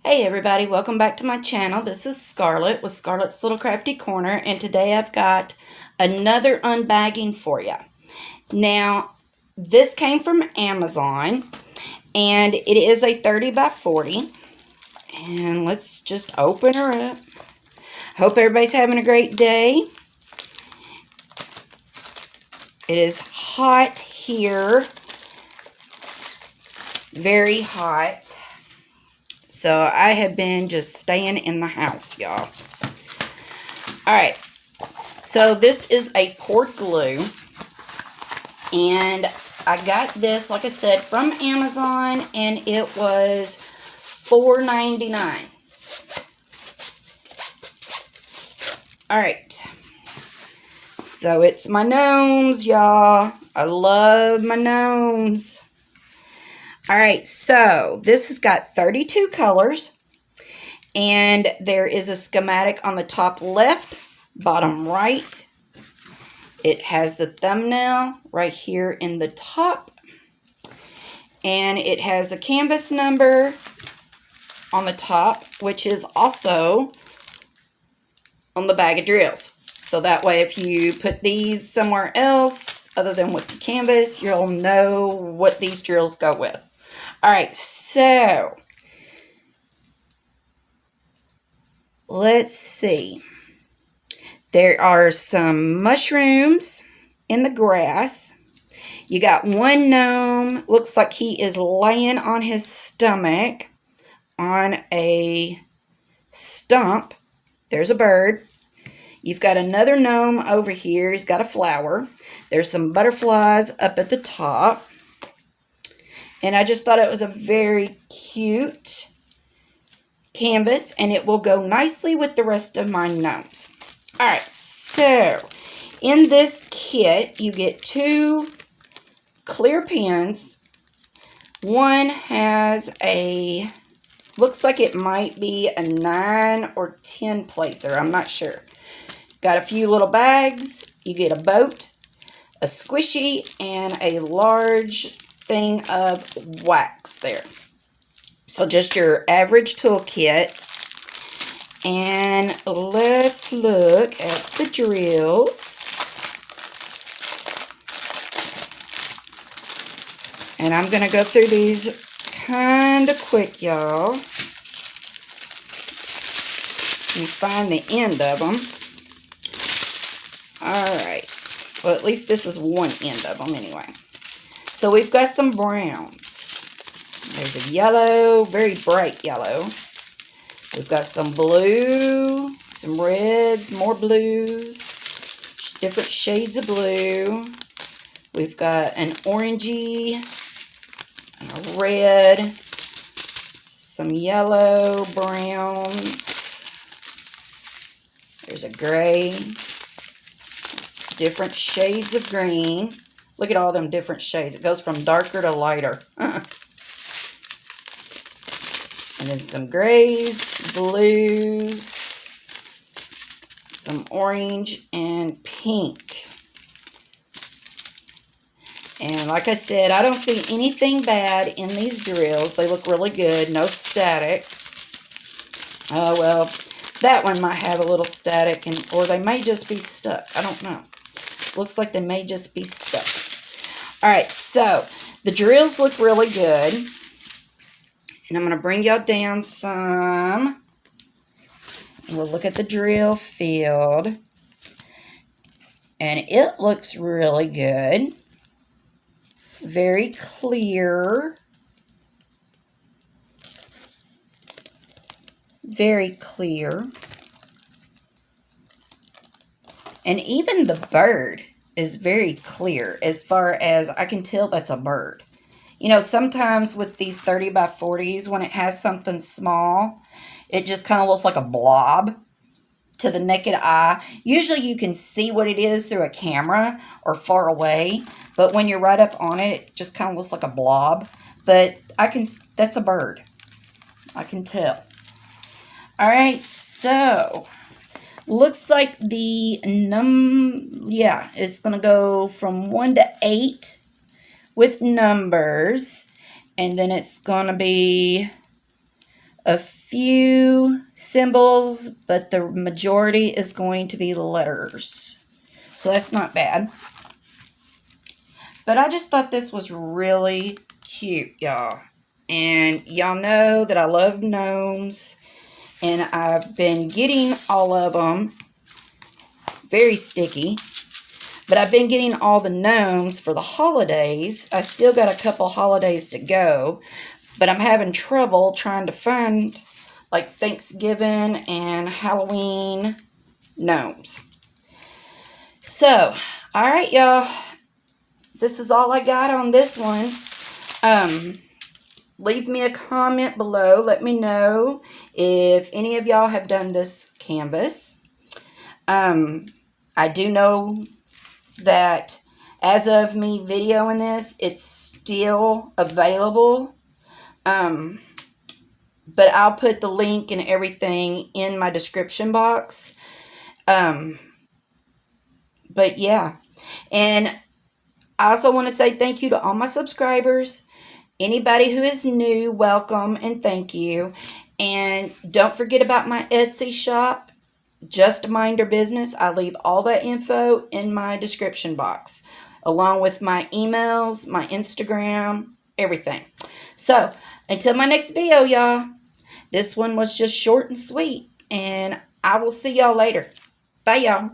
Hey everybody, welcome back to my channel. This is Scarlett with Scarlett's Little Crafty Corner, and today I've got another unbagging for you. Now, this came from Amazon, and it is a 30 by 40, and let's just open her up. Hope everybody's having a great day. It is hot here, very hot. So I have been just staying in the house, y'all. Alright, so this is a poured glue. And I got this, like I said, from Amazon. And it was $4.99. Alright. So it's my gnomes, y'all. I love my gnomes. Alright, so this has got 32 colors, and there is a schematic on the top left, bottom right. It has the thumbnail right here in the top, and it has the canvas number on the top, which is also on the bag of drills. So that way if you put these somewhere else other than with the canvas, you'll know what these drills go with. Alright, so let's see. There are some mushrooms in the grass. You got one gnome. Looks like he is laying on his stomach on a stump. There's a bird. You've got another gnome over here. He's got a flower. There's some butterflies up at the top. And I just thought it was a very cute canvas, and it will go nicely with the rest of my gnomes. Alright, so in this kit, you get 2 clear pens. One has a, looks like it might be a 9 or 10 placer. I'm not sure. Got a few little bags. You get a boat, a squishy, and a large thing of wax there. So just your average toolkit. And let's look at the drills. And I'm going to go through these kind of quick, y'all. Let me find the end of them. Alright. Well, at least this is one end of them anyway. So we've got some browns. There's a yellow, very bright yellow. We've got some blue, some reds, more blues, different shades of blue. We've got an orangey, a red, some yellow, browns. There's a gray, different shades of green. Look at all them different shades. It goes from darker to lighter. And then some grays, blues, some orange, and pink. And like I said, I don't see anything bad in these drills. They look really good. No static. Oh, well, that one might have a little static, or they may just be stuck. I don't know. Looks like they may just be stuck. Alright, so the drills look really good. And I'm going to bring y'all down some. And we'll look at the drill field. And it looks really good. Very clear. Very clear. And even the bird is very clear, as far as I can tell that's a bird. You know, sometimes with these 30 by 40s, when it has something small, it just kind of looks like a blob to the naked eye. Usually you can see what it is through a camera or far away, but when you're right up on it, it just kind of looks like a blob. But that's a bird. I can tell. Alright, so looks like the it's going to go from 1 to 8 with numbers. And then it's going to be a few symbols, but the majority is going to be letters. So that's not bad. But I just thought this was really cute, y'all. And y'all know that I love gnomes. And I've been getting all of them. Very sticky. But I've been getting all the gnomes for the holidays. I still got a couple holidays to go. But I'm having trouble trying to find like Thanksgiving and Halloween gnomes. So, alright y'all. This is all I got on this one. Leave me a comment below. Let me know if any of y'all have done this canvas. I do know that as of me videoing this, it's still available. But I'll put the link and everything in my description box. But yeah. And I also want to say thank you to all my subscribers. Anybody who is new, welcome and thank you. And don't forget about my Etsy shop, Just Minder Business. I leave all that info in my description box, along with my emails, my Instagram, everything. So, until my next video, y'all, this one was just short and sweet, and I will see y'all later. Bye, y'all.